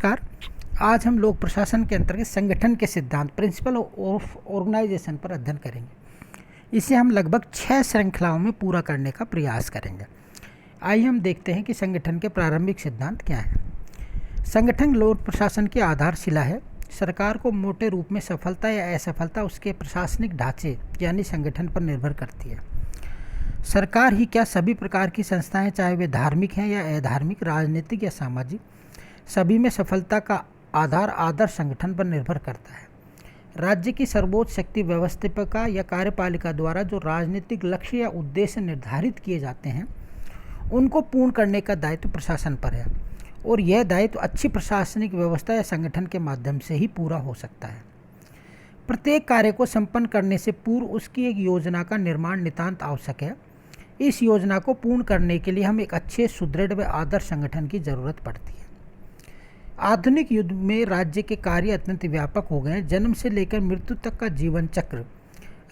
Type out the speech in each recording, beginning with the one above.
नमस्कार। आज हम लोक प्रशासन के अंतर्गत संगठन के सिद्धांत प्रिंसिपल ऑफ ऑर्गेनाइजेशन पर अध्ययन करेंगे। इसे हम लगभग 6 श्रृंखलाओं में पूरा करने का प्रयास करेंगे। आइए हम देखते हैं कि संगठन के प्रारंभिक सिद्धांत क्या हैं। संगठन लोक प्रशासन की आधारशिला है। सरकार को मोटे रूप में सफलता या असफलता उसके प्रशासनिक ढांचे यानी संगठन पर निर्भर करती है। सरकार ही क्या, सभी प्रकार की संस्थाएं, चाहे वे धार्मिक हैं या अधार्मिक, राजनीतिक या सामाजिक, सभी में सफलता का आधार आदर्श संगठन पर निर्भर करता है। राज्य की सर्वोच्च शक्ति व्यवस्थापिका या कार्यपालिका द्वारा जो राजनीतिक लक्ष्य या उद्देश्य निर्धारित किए जाते हैं उनको पूर्ण करने का दायित्व प्रशासन पर है, और यह दायित्व अच्छी प्रशासनिक व्यवस्था या संगठन के माध्यम से ही पूरा हो सकता है। प्रत्येक कार्य को संपन्न करने से पूर्व उसकी एक योजना का निर्माण नितांत आवश्यक है। इस योजना को पूर्ण करने के लिए हमें एक अच्छे, सुदृढ़ व आदर्श संगठन की जरूरत पड़ती है। आधुनिक युग में राज्य के कार्य अत्यंत व्यापक हो गए हैं। जन्म से लेकर मृत्यु तक का जीवन चक्र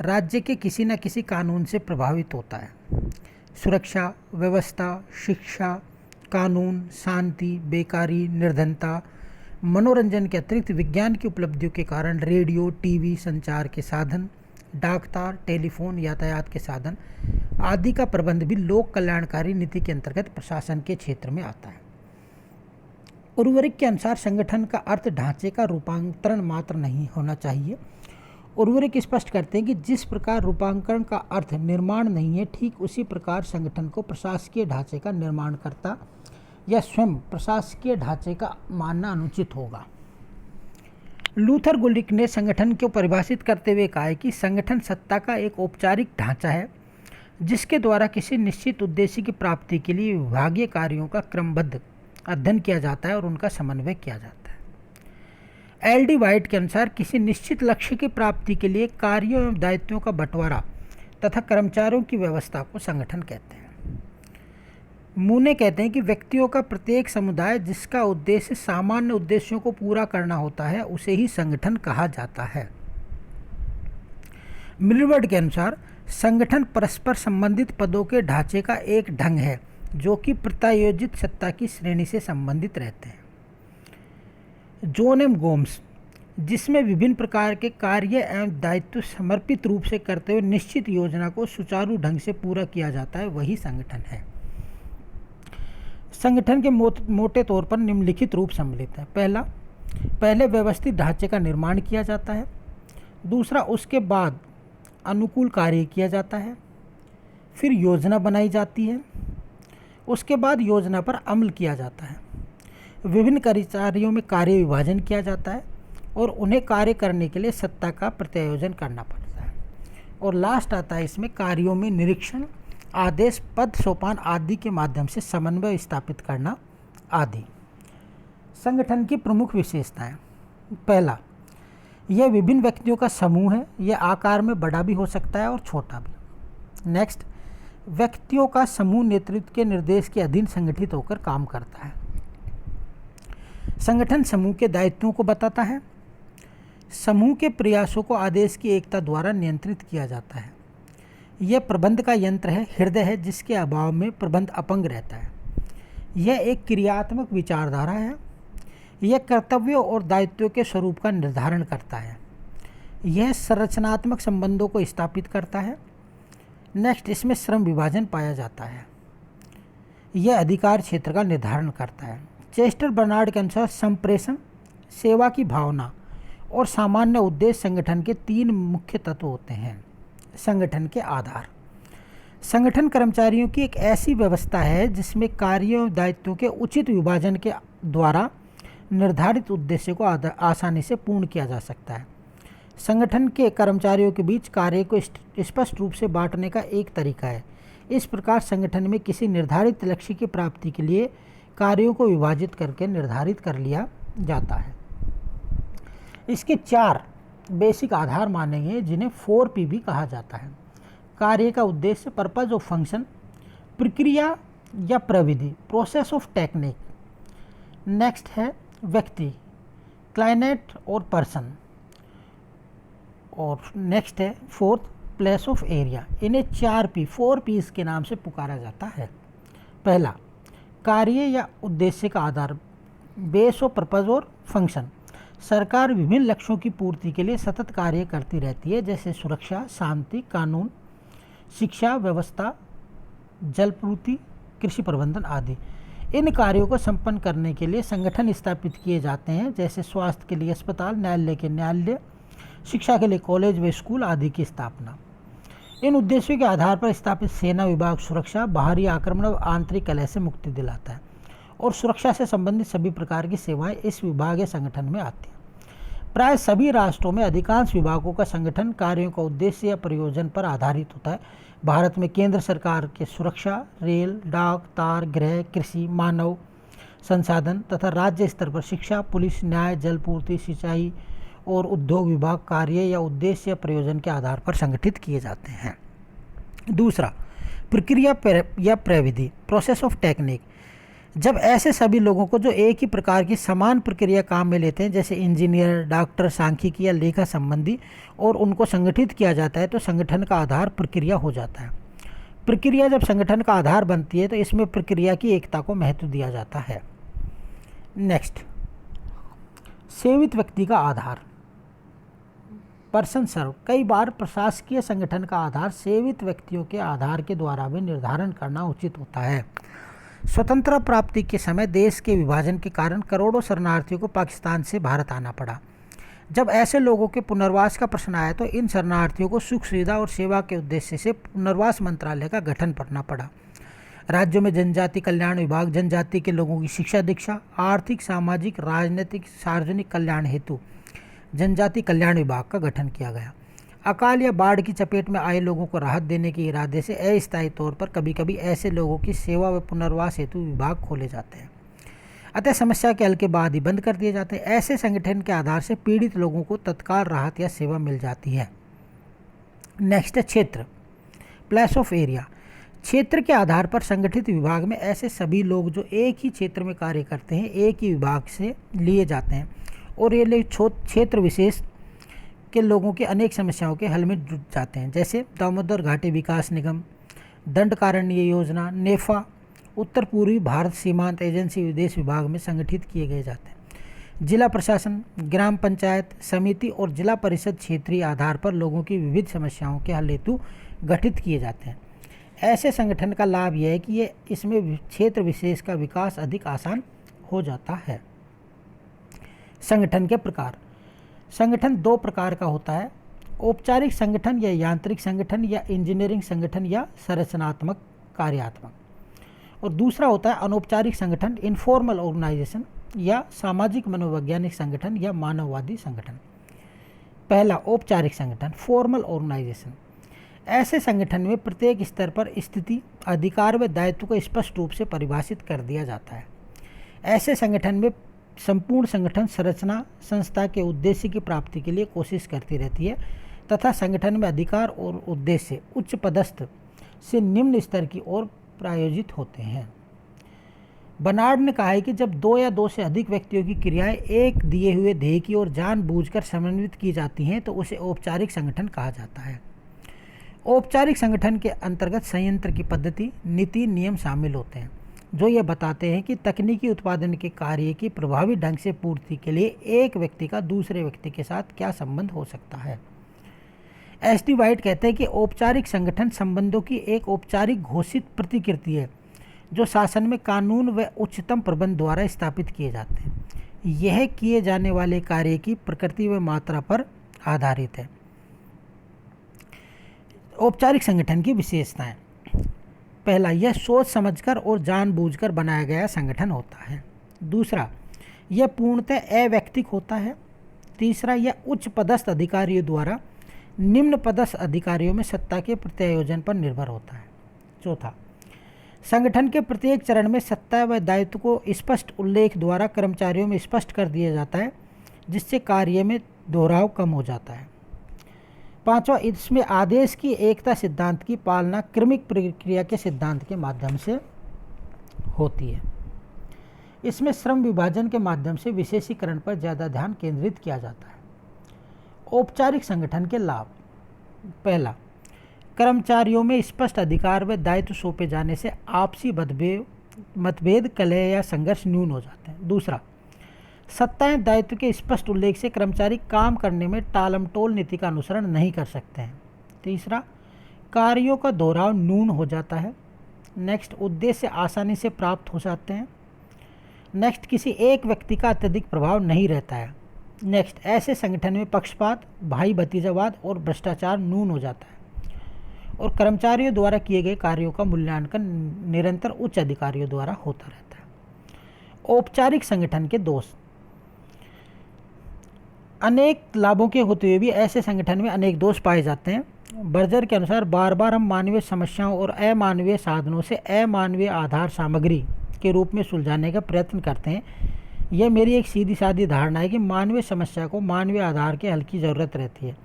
राज्य के किसी न किसी कानून से प्रभावित होता है। सुरक्षा, व्यवस्था, शिक्षा, कानून, शांति, बेकारी, निर्धनता, मनोरंजन के अतिरिक्त विज्ञान की उपलब्धियों के कारण रेडियो, टीवी, संचार के साधन, डाकतार, टेलीफोन, यातायात के साधन आदि का प्रबंध भी लोक कल्याणकारी नीति के अंतर्गत प्रशासन के क्षेत्र में आता है। उर्वरिक के अनुसार संगठन का अर्थ ढांचे का रूपांतरण मात्र नहीं होना चाहिए। उर्वरिक स्पष्ट करते हैं कि जिस प्रकार रूपांतरण का अर्थ निर्माण नहीं है, ठीक उसी प्रकार संगठन को प्रशासकीय ढांचे का निर्माणकर्ता या स्वयं प्रशासकीय ढांचे का मानना अनुचित होगा। लूथर गुलिक ने संगठन को परिभाषित करते हुए कहा है कि संगठन सत्ता का एक औपचारिक ढांचा है जिसके द्वारा किसी निश्चित उद्देश्य की प्राप्ति के लिए विभागीय कार्यों का क्रमबद्ध अध्ययन किया जाता है और उनका समन्वय किया जाता है। एल डी वाइट के अनुसार किसी निश्चित लक्ष्य की प्राप्ति के लिए कार्यों एवं दायित्वों का बंटवारा तथा कर्मचारियों की व्यवस्था को संगठन कहते हैं। मूने कहते हैं कि व्यक्तियों का प्रत्येक समुदाय जिसका उद्देश्य सामान्य उद्देश्यों को पूरा करना होता है उसे ही संगठन कहा जाता है। मिलवर्ड के अनुसार संगठन परस्पर संबंधित पदों के ढांचे का एक ढंग है जो कि प्रत्यायोजित सत्ता की श्रेणी से संबंधित रहते हैं। जॉन एम गोम्स, जिसमें विभिन्न प्रकार के कार्य एवं दायित्व समर्पित रूप से करते हुए निश्चित योजना को सुचारू ढंग से पूरा किया जाता है, वही संगठन है। संगठन के मोटे तौर पर निम्नलिखित रूप सम्मिलित है। पहले व्यवस्थित ढांचे का निर्माण किया जाता है। दूसरा, उसके बाद अनुकूल कार्य किया जाता है। फिर योजना बनाई जाती है। उसके बाद योजना पर अमल किया जाता है। विभिन्न कर्मचारियों में कार्य विभाजन किया जाता है और उन्हें कार्य करने के लिए सत्ता का प्रत्यायोजन करना पड़ता है। और लास्ट आता है इसमें कार्यों में निरीक्षण, आदेश, पद सोपान आदि के माध्यम से समन्वय स्थापित करना आदि। संगठन की प्रमुख विशेषताएं। पहला, यह विभिन्न व्यक्तियों का समूह है। यह आकार में बड़ा भी हो सकता है और छोटा भी। नेक्स्ट, व्यक्तियों का समूह नेतृत्व के निर्देश के अधीन संगठित होकर काम करता है। संगठन समूह के दायित्वों को बताता है। समूह के प्रयासों को आदेश की एकता द्वारा नियंत्रित किया जाता है। यह प्रबंध का यंत्र है, हृदय है, जिसके अभाव में प्रबंध अपंग रहता है। यह एक क्रियात्मक विचारधारा है। यह कर्तव्यों और दायित्वों के स्वरूप का निर्धारण करता है। यह संरचनात्मक संबंधों को स्थापित करता है। नेक्स्ट, इसमें श्रम विभाजन पाया जाता है। यह अधिकार क्षेत्र का निर्धारण करता है। चेस्टर बर्नार्ड के अनुसार संप्रेषण, सेवा की भावना और सामान्य उद्देश्य संगठन के 3 मुख्य तत्व होते हैं। संगठन के आधार। संगठन कर्मचारियों की एक ऐसी व्यवस्था है जिसमें कार्यों और दायित्वों के उचित विभाजन के द्वारा निर्धारित उद्देश्य को आसानी से पूर्ण किया जा सकता है। संगठन के कर्मचारियों के बीच कार्य को स्पष्ट रूप से बांटने का एक तरीका है। इस प्रकार संगठन में किसी निर्धारित लक्ष्य की प्राप्ति के लिए कार्यों को विभाजित करके निर्धारित कर लिया जाता है। इसके 4 बेसिक आधार माने गए जिन्हें 4P भी कहा जाता है। कार्य का उद्देश्य, पर्पज ऑफ फंक्शन, प्रक्रिया या प्रविधि, प्रोसेस ऑफ टेक्निक। नेक्स्ट है व्यक्ति, क्लाइनेट और पर्सन। और नेक्स्ट है 4th, प्लेस ऑफ एरिया। इन्हें 4P's के नाम से पुकारा जाता है। पहला, कार्य या उद्देश्य का आधार बेस ऑफ पर्पज़ और फंक्शन। सरकार विभिन्न लक्ष्यों की पूर्ति के लिए सतत कार्य करती रहती है, जैसे सुरक्षा, शांति, कानून, शिक्षा व्यवस्था, जलपूर्ति, कृषि प्रबंधन आदि। इन कार्यों को संपन्न करने के लिए संगठन स्थापित किए जाते हैं, जैसे स्वास्थ्य के लिए अस्पताल, न्यायालय के न्यायालय, शिक्षा के लिए कॉलेज व स्कूल आदि की स्थापना। इन उद्देश्यों के आधार पर स्थापित सेना विभाग सुरक्षा, बाहरी आक्रमण व आंतरिक कलह से मुक्ति दिलाता है और सुरक्षा से संबंधित सभी प्रकार की सेवाएं इस विभाग या संगठन में आती हैं। प्राय सभी राष्ट्रों में अधिकांश विभागों का संगठन कार्यों का उद्देश्य या प्रयोजन पर आधारित होता है। भारत में केंद्र सरकार के सुरक्षा, रेल, डाक, तार, गृह, कृषि, मानव संसाधन तथा राज्य स्तर पर शिक्षा, पुलिस, न्याय, जलपूर्ति, सिंचाई और उद्योग विभाग कार्य या उद्देश्य या प्रयोजन के आधार पर संगठित किए जाते हैं। दूसरा, प्रक्रिया या प्रविधि, प्रोसेस ऑफ टेक्निक। जब ऐसे सभी लोगों को जो एक ही प्रकार की समान प्रक्रिया काम में लेते हैं, जैसे इंजीनियर, डॉक्टर, सांख्यिकी या लेखा संबंधी, और उनको संगठित किया जाता है, तो संगठन का आधार प्रक्रिया हो जाता है। प्रक्रिया जब संगठन का आधार बनती है तो इसमें प्रक्रिया की एकता को महत्व दिया जाता है। नेक्स्ट, सेवित व्यक्ति का आधार, पर्सन सर्व। कई बार प्रशासकीय संगठन का आधार सेवित व्यक्तियों के आधार के द्वारा भी निर्धारण करना उचित होता है। स्वतंत्रता प्राप्ति के समय देश के विभाजन के कारण करोड़ों शरणार्थियों को पाकिस्तान से भारत आना पड़ा। जब ऐसे लोगों के पुनर्वास का प्रश्न आया तो इन शरणार्थियों को सुख सुविधा और सेवा के उद्देश्य से पुनर्वास मंत्रालय का गठन करना पड़ा। राज्यों में जनजाति कल्याण विभाग जनजाति के लोगों की शिक्षा, दीक्षा, आर्थिक, सामाजिक, राजनीतिक, सार्वजनिक कल्याण हेतु जनजाति कल्याण विभाग का गठन किया गया। अकाल या बाढ़ की चपेट में आए लोगों को राहत देने के इरादे से अस्थायी तौर पर कभी कभी ऐसे लोगों की सेवा व पुनर्वास हेतु विभाग खोले जाते हैं, अतः समस्या के हल के बाद ही बंद कर दिए जाते हैं। ऐसे संगठन के आधार से पीड़ित लोगों को तत्काल राहत या सेवा मिल जाती है। नेक्स्ट है क्षेत्र, प्लेस ऑफ एरिया। क्षेत्र के आधार पर संगठित विभाग में ऐसे सभी लोग जो एक ही क्षेत्र में कार्य करते हैं एक ही विभाग से लिए जाते हैं और ये लोग क्षेत्र विशेष के लोगों की अनेक समस्याओं के हल में जुट जाते हैं, जैसे दामोदर घाटी विकास निगम, दंडकारण्य योजना, नेफा, उत्तर पूर्वी भारत सीमांत एजेंसी विदेश विभाग में संगठित किए गए जाते हैं। जिला प्रशासन, ग्राम पंचायत समिति और जिला परिषद क्षेत्रीय आधार पर लोगों की विविध समस्याओं के हल हेतु गठित किए जाते हैं। ऐसे संगठन का लाभ यह है कि इसमें क्षेत्र विशेष का विकास अधिक आसान हो जाता है। संगठन के प्रकार, संगठन दो प्रकार का होता है, औपचारिक संगठन या यांत्रिक संगठन या इंजीनियरिंग संगठन या संरचनात्मक कार्यात्मक, और दूसरा होता है अनौपचारिक संगठन, इनफॉर्मल ऑर्गेनाइजेशन या सामाजिक मनोवैज्ञानिक संगठन या मानववादी संगठन। पहला, औपचारिक संगठन, फॉर्मल ऑर्गेनाइजेशन। ऐसे संगठन में प्रत्येक स्तर पर स्थिति, अधिकार व दायित्व को स्पष्ट रूप से परिभाषित कर दिया जाता है। ऐसे संगठन में संपूर्ण संगठन संरचना संस्था के उद्देश्य की प्राप्ति के लिए कोशिश करती रहती है तथा संगठन में अधिकार और उद्देश्य उच्च पदस्थ से निम्न स्तर की ओर प्रायोजित होते हैं। बर्नार्ड ने कहा है कि जब दो या दो से अधिक व्यक्तियों की क्रियाएं एक दिए हुए ध्येय की ओर जानबूझकर समन्वित की जाती हैं तो उसे औपचारिक संगठन कहा जाता है। औपचारिक संगठन के अंतर्गत संयंत्र की पद्धति, नीति, नियम शामिल होते हैं जो ये बताते हैं कि तकनीकी उत्पादन के कार्य की प्रभावी ढंग से पूर्ति के लिए एक व्यक्ति का दूसरे व्यक्ति के साथ क्या संबंध हो सकता है। एस.डी. वाइट कहते हैं कि औपचारिक संगठन संबंधों की एक औपचारिक घोषित प्रतिकृति है जो शासन में कानून व उच्चतम प्रबंध द्वारा स्थापित किए जाते हैं। यह किए जाने वाले कार्य की प्रकृति व मात्रा पर आधारित है। औपचारिक संगठन की विशेषताएं, पहला, यह सोच समझकर और जानबूझकर बनाया गया संगठन होता है। दूसरा, यह पूर्णतः अवैयक्तिक होता है। तीसरा, यह उच्च पदस्थ अधिकारियों द्वारा निम्न पदस्थ अधिकारियों में सत्ता के प्रत्यायोजन पर निर्भर होता है। चौथा, संगठन के प्रत्येक चरण में सत्ता व दायित्व को स्पष्ट उल्लेख द्वारा कर्मचारियों में स्पष्ट कर दिया जाता है जिससे कार्य में दोहराव कम हो जाता है। पांचवा, इसमें आदेश की एकता सिद्धांत की पालना क्रमिक प्रक्रिया के सिद्धांत के माध्यम से होती है। इसमें श्रम विभाजन के माध्यम से विशेषीकरण पर ज़्यादा ध्यान केंद्रित किया जाता है। औपचारिक संगठन के लाभ, पहला, कर्मचारियों में स्पष्ट अधिकार व दायित्व सौंपे जाने से आपसी मतभेद, कलह या संघर्ष न्यून हो जाते हैं। दूसरा, सत्ताएं दायित्व के स्पष्ट उल्लेख से कर्मचारी काम करने में टालमटोल नीति का अनुसरण नहीं कर सकते हैं। तीसरा, कार्यों का दोहराव न्यून हो जाता है। नेक्स्ट, उद्देश्य आसानी से प्राप्त हो जाते हैं। नेक्स्ट, किसी एक व्यक्ति का अत्यधिक प्रभाव नहीं रहता है। नेक्स्ट, ऐसे संगठन में पक्षपात, भाई भतीजावाद और भ्रष्टाचार न्यून हो जाता है और कर्मचारियों द्वारा किए गए कार्यों का मूल्यांकन निरंतर उच्च अधिकारियों द्वारा होता रहता है। औपचारिक संगठन के दोष। अनेक लाभों के होते हुए भी ऐसे संगठन में अनेक दोष पाए जाते हैं। बर्जर के अनुसार बार बार हम मानवीय समस्याओं और अमानवीय साधनों से अमानवीय आधार सामग्री के रूप में सुलझाने का प्रयत्न करते हैं। यह मेरी एक सीधी सादी धारणा है कि मानवीय समस्या को मानवीय आधार के हल की ज़रूरत रहती है।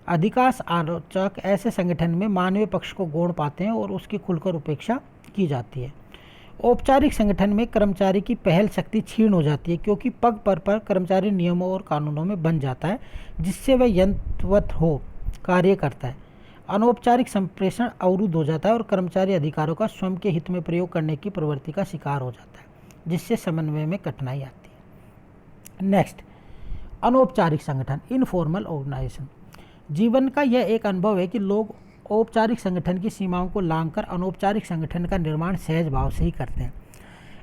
अधिकांश आलोचक ऐसे संगठन में मानवीय पक्ष को गौण पाते हैं और उसकी खुलकर उपेक्षा की जाती है। औपचारिक संगठन में कर्मचारी की पहल शक्ति क्षीण हो जाती है क्योंकि पग पर कर्मचारी नियमों और कानूनों में बंध जाता है जिससे वह यंत्रवत हो कार्य करता है। अनौपचारिक संप्रेषण अवरुद्ध हो जाता है और कर्मचारी अधिकारों का स्वयं के हित में प्रयोग करने की प्रवृत्ति का शिकार हो जाता है जिससे समन्वय में कठिनाई आती है। नेक्स्ट, अनौपचारिक संगठन, इनफॉर्मल ऑर्गेनाइजेशन। जीवन का यह एक अनुभव है कि लोग औपचारिक संगठन की सीमाओं को लांघकर अनौपचारिक संगठन का निर्माण सहज भाव से ही करते हैं।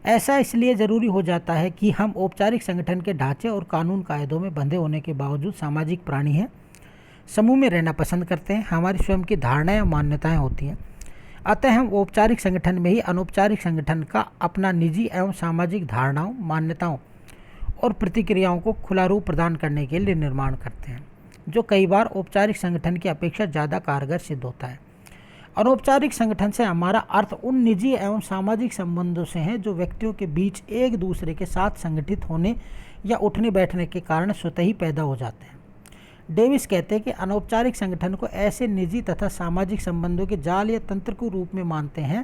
ऐसा इसलिए ज़रूरी हो जाता है कि हम औपचारिक संगठन के ढांचे और कानून कायदों में बंधे होने के बावजूद सामाजिक प्राणी हैं, समूह में रहना पसंद करते हैं, हमारी स्वयं की धारणाएं और मान्यताएं होती हैं। अतः हम औपचारिक संगठन में ही अनौपचारिक संगठन का अपना निजी एवं सामाजिक धारणाओं, मान्यताओं और प्रतिक्रियाओं को खुला रूप प्रदान करने के लिए निर्माण करते हैं, जो कई बार औपचारिक संगठन की अपेक्षा ज़्यादा कारगर सिद्ध होता है। अनौपचारिक संगठन से हमारा अर्थ उन निजी एवं सामाजिक संबंधों से है जो व्यक्तियों के बीच एक दूसरे के साथ संगठित होने या उठने बैठने के कारण स्वतः ही पैदा हो जाते हैं। डेविस कहते हैं कि अनौपचारिक संगठन को ऐसे निजी तथा सामाजिक संबंधों के जाल या तंत्र के रूप में मानते हैं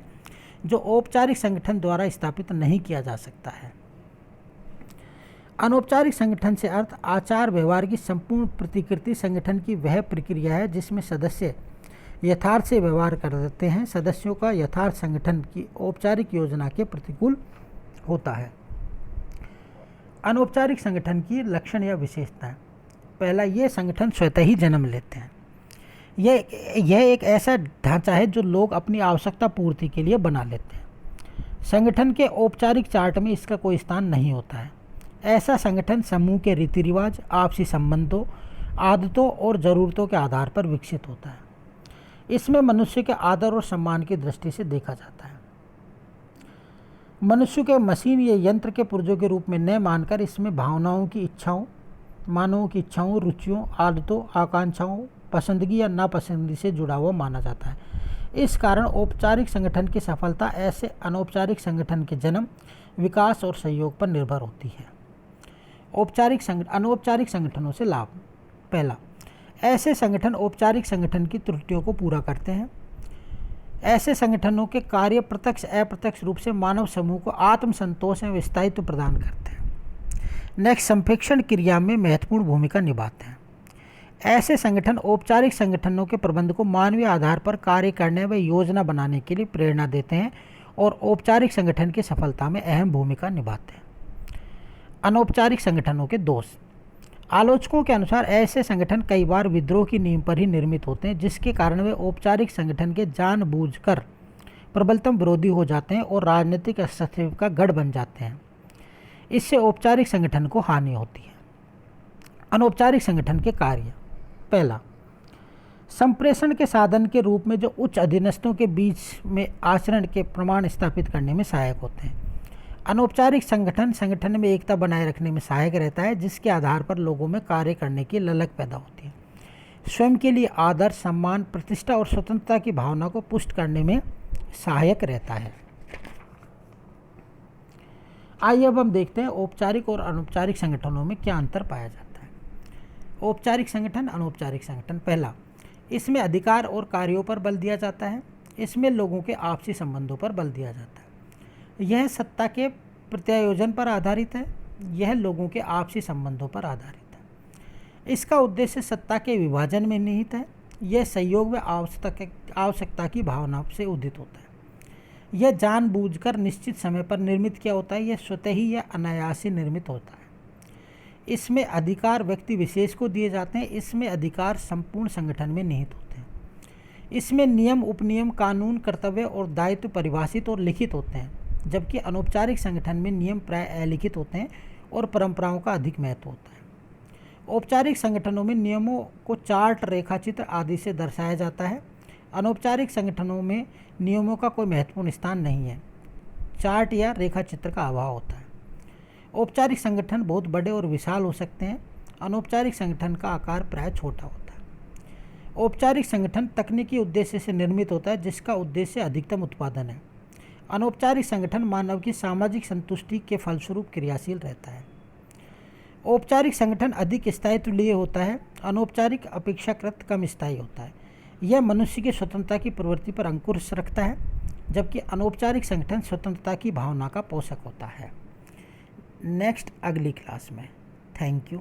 जो औपचारिक संगठन द्वारा स्थापित नहीं किया जा सकता है। अनौपचारिक संगठन से अर्थ आचार व्यवहार की संपूर्ण प्रतिकृति संगठन की वह प्रक्रिया है जिसमें सदस्य यथार्थ से व्यवहार करते हैं। सदस्यों का यथार्थ संगठन की औपचारिक योजना के प्रतिकूल होता है। अनौपचारिक संगठन की लक्षण या विशेषताएं। पहला, ये संगठन स्वतः ही जन्म लेते हैं। यह एक ऐसा ढांचा है जो लोग अपनी आवश्यकता पूर्ति के लिए बना लेते हैं। संगठन के औपचारिक चार्ट में इसका कोई स्थान नहीं होता है। ऐसा संगठन समूह के रीति रिवाज, आपसी संबंधों, आदतों और ज़रूरतों के आधार पर विकसित होता है। इसमें मनुष्य के आदर और सम्मान की दृष्टि से देखा जाता है। मनुष्य के मशीन या यंत्र के पुर्जों के रूप में न मानकर इसमें भावनाओं की इच्छाओं, मानवों की इच्छाओं, रुचियों, आदतों, आकांक्षाओं, पसंदगी या नापसंदगी से जुड़ा हुआ माना जाता है। इस कारण औपचारिक संगठन की सफलता ऐसे अनौपचारिक संगठन के जन्म, विकास और सहयोग पर निर्भर होती है। अनौपचारिक संगठनों से लाभ। पहला, ऐसे संगठन औपचारिक संगठन की त्रुटियों को पूरा करते हैं। ऐसे संगठनों के कार्य प्रत्यक्ष अप्रत्यक्ष रूप से मानव समूह को आत्मसंतोष एवं स्थायित्व प्रदान करते हैं। नेक्स्ट, संप्रेषण क्रिया में महत्वपूर्ण भूमिका निभाते हैं। ऐसे संगठन औपचारिक संगठनों के प्रबंध को मानवीय आधार पर कार्य करने व योजना बनाने के लिए प्रेरणा देते हैं और औपचारिक संगठन की सफलता में अहम भूमिका निभाते हैं। अनौपचारिक संगठनों के दोष। आलोचकों के अनुसार ऐसे संगठन कई बार विद्रोह की नींव पर ही निर्मित होते हैं, जिसके कारण वे औपचारिक संगठन के जानबूझकर प्रबलतम विरोधी हो जाते हैं और राजनीतिक अस्तित्व का गढ़ बन जाते हैं। इससे औपचारिक संगठन को हानि होती है। अनौपचारिक संगठन के कार्य। पहला, संप्रेषण के साधन के रूप में जो उच्च अधीनस्थों के बीच में आचरण के प्रमाण स्थापित करने में सहायक होते हैं। अनौपचारिक संगठन में एकता बनाए रखने में सहायक रहता है, जिसके आधार पर लोगों में कार्य करने की ललक पैदा होती है। स्वयं के लिए आदर, सम्मान, प्रतिष्ठा और स्वतंत्रता की भावना को पुष्ट करने में सहायक रहता है। आइए अब हम देखते हैं औपचारिक और अनौपचारिक संगठनों में क्या अंतर पाया जाता है। औपचारिक संगठन, अनौपचारिक संगठन। पहला, इसमें अधिकार और कार्यों पर बल दिया जाता है। इसमें लोगों के आपसी संबंधों पर बल दिया जाता है। यह सत्ता के प्रत्यायोजन पर आधारित है। यह लोगों के आपसी संबंधों पर आधारित है। इसका उद्देश्य सत्ता के विभाजन में निहित है। यह सहयोग व आवश्यकता की भावना से उदित होता है। यह जानबूझकर निश्चित समय पर निर्मित किया होता है। यह स्वतः ही या अनायास ही निर्मित होता है। इसमें अधिकार व्यक्ति विशेष को दिए जाते हैं। इसमें अधिकार संपूर्ण संगठन में निहित होते हैं। इसमें नियम, उपनियम, कानून, कर्तव्य और दायित्व परिभाषित और लिखित होते हैं, जबकि अनौपचारिक संगठन में नियम प्राय अलिखित होते हैं और परंपराओं का अधिक महत्व होता है। औपचारिक संगठनों में नियमों को चार्ट, रेखाचित्र आदि से दर्शाया जाता है। अनौपचारिक संगठनों में नियमों का कोई महत्वपूर्ण स्थान नहीं है, चार्ट या रेखाचित्र का अभाव होता है। औपचारिक संगठन बहुत बड़े और विशाल हो सकते हैं। अनौपचारिक संगठन का आकार प्राय छोटा होता है। औपचारिक संगठन तकनीकी उद्देश्य से निर्मित होता है, जिसका उद्देश्य अधिकतम उत्पादन है। अनौपचारिक संगठन मानव की सामाजिक संतुष्टि के फलस्वरूप क्रियाशील रहता है। औपचारिक संगठन अधिक स्थायित्व लिए होता है, अनौपचारिक अपेक्षाकृत कम स्थायी होता है। यह मनुष्य की स्वतंत्रता की प्रवृत्ति पर अंकुश रखता है, जबकि अनौपचारिक संगठन स्वतंत्रता की भावना का पोषक होता है। नेक्स्ट अगली क्लास में। Thank you.